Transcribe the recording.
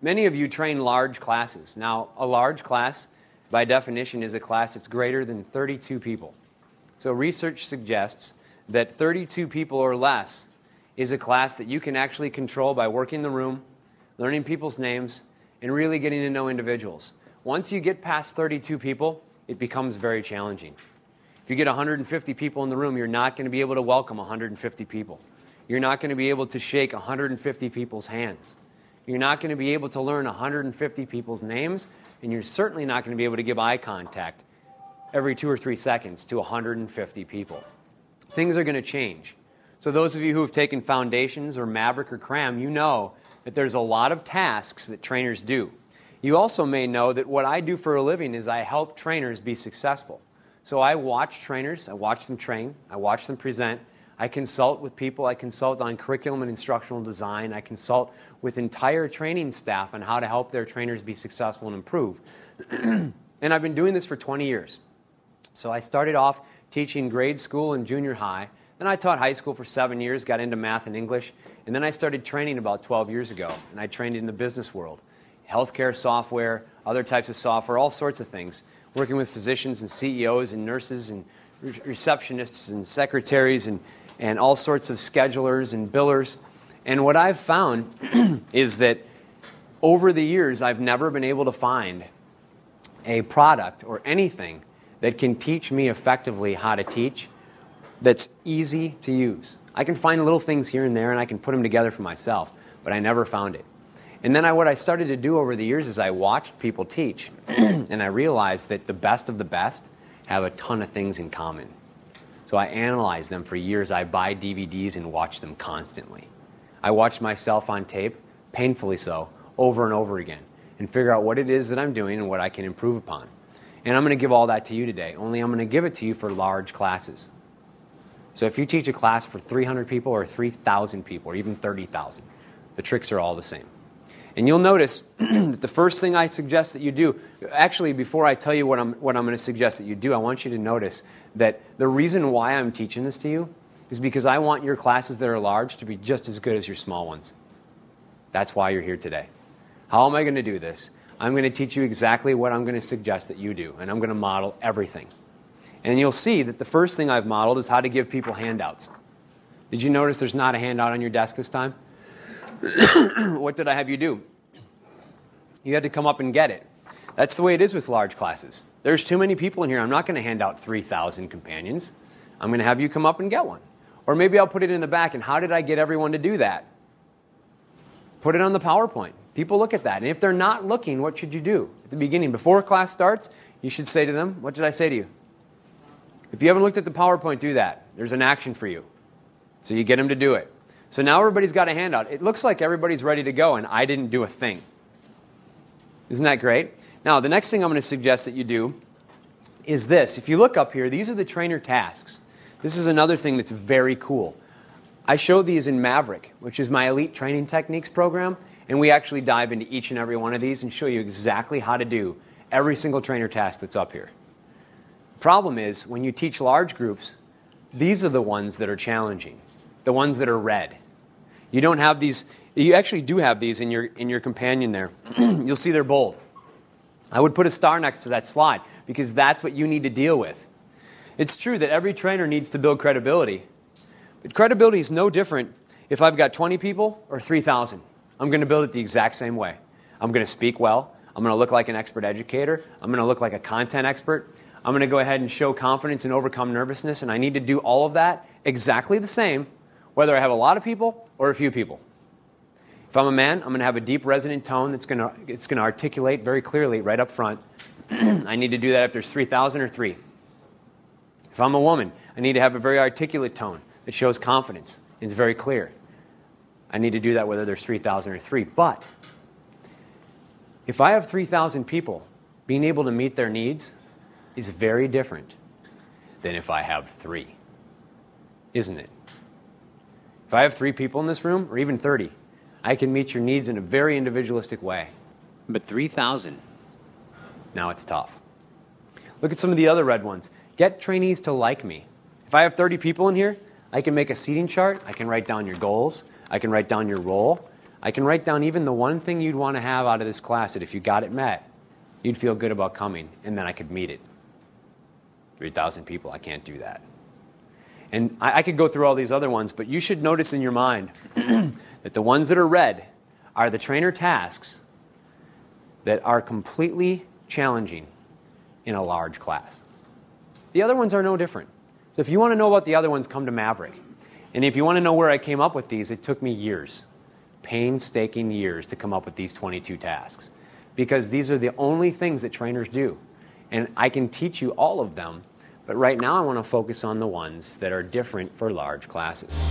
Many of you train large classes. Now, a large class, by definition, is a class that's greater than 32 people. So research suggests that 32 people or less is a class that you can actually control by working the room, learning people's names, and really getting to know individuals. Once you get past 32 people, it becomes very challenging. If you get 150 people in the room, you're not going to be able to welcome 150 people. You're not going to be able to shake 150 people's hands. You're not going to be able to learn 150 people's names, and you're certainly not going to be able to give eye contact every 2 or 3 seconds to 150 people. Things are going to change. So those of you who have taken Foundations or Maverick or Cram, you know that there's a lot of tasks that trainers do. You also may know that what I do for a living is I help trainers be successful. So I watch trainers, I watch them train, I watch them present, I consult with people, I consult on curriculum and instructional design, I consult with entire training staff on how to help their trainers be successful and improve. And I've been doing this for 20 years. So I started off teaching grade school and junior high, then I taught high school for 7 years, got into math and English, and then I started training about 12 years ago, and I trained in the business world. Healthcare software, other types of software, all sorts of things. Working with physicians and CEOs and nurses and receptionists and secretaries and all sorts of schedulers and billers. And what I've found is that over the years, I've never been able to find a product or anything that can teach me effectively how to teach that's easy to use. I can find little things here and there, and I can put them together for myself, but I never found it. And then what I started to do over the years is I watched people teach, and I realized that the best of the best have a ton of things in common. So I analyzed them for years. I buy DVDs and watch them constantly. I watch myself on tape, painfully so, over and over again, and figure out what it is that I'm doing and what I can improve upon. And I'm going to give all that to you today, only I'm going to give it to you for large classes. So if you teach a class for 300 people or 3,000 people or even 30,000, the tricks are all the same. And you'll notice that the first thing I suggest that you do, actually before I tell you what I'm going to suggest that you do, I want you to notice that the reason why I'm teaching this to you is because I want your classes that are large to be just as good as your small ones. That's why you're here today. How am I going to do this? I'm going to teach you exactly what I'm going to suggest that you do, and I'm going to model everything. And you'll see that the first thing I've modeled is how to give people handouts. Did you notice there's not a handout on your desk this time? What did I have you do? You had to come up and get it. That's the way it is with large classes. There's too many people in here. I'm not going to hand out 3,000 companions. I'm going to have you come up and get one. Or maybe I'll put it in the back. And how did I get everyone to do that? Put it on the PowerPoint. People look at that. And if they're not looking, what should you do? At the beginning, before class starts, you should say to them, what did I say to you? If you haven't looked at the PowerPoint, do that. There's an action for you. So you get them to do it. So now everybody's got a handout. It looks like everybody's ready to go, and I didn't do a thing. Isn't that great? Now, the next thing I'm going to suggest that you do is this. If you look up here, these are the trainer tasks. This is another thing that's very cool. I show these in Maverick, which is my Elite Training Techniques program, and we actually dive into each and every one of these and show you exactly how to do every single trainer task that's up here. The problem is, when you teach large groups, these are the ones that are challenging, the ones that are red. You don't have these. You actually do have these in your companion there. You'll see they're bold. I would put a star next to that slide because that's what you need to deal with. It's true that every trainer needs to build credibility. But credibility is no different if I've got 20 people or 3,000. I'm going to build it the exact same way. I'm going to speak well. I'm going to look like an expert educator. I'm going to look like a content expert. I'm going to go ahead and show confidence and overcome nervousness. And I need to do all of that exactly the same whether I have a lot of people or a few people. If I'm a man, I'm going to have a deep resonant tone that's going to articulate very clearly right up front. I need to do that if there's 3,000 or 3. If I'm a woman, I need to have a very articulate tone that shows confidence and is very clear. I need to do that whether there's 3,000 or 3. But if I have 3,000 people, being able to meet their needs is very different than if I have 3. Isn't it? If I have 3 people in this room, or even 30, I can meet your needs in a very individualistic way. But 3,000, now it's tough. Look at some of the other red ones. Get trainees to like me. If I have 30 people in here, I can make a seating chart. I can write down your goals. I can write down your role. I can write down even the one thing you'd want to have out of this class that if you got it met, you'd feel good about coming, and then I could meet it. 3,000 people, I can't do that. And I could go through all these other ones, but you should notice in your mind that the ones that are red are the trainer tasks that are completely challenging in a large class. The other ones are no different. So if you want to know about the other ones, come to Maverick. And if you want to know where I came up with these, it took me years, painstaking years to come up with these 22 tasks. Because these are the only things that trainers do. And I can teach you all of them, but right now I want to focus on the ones that are different for large classes.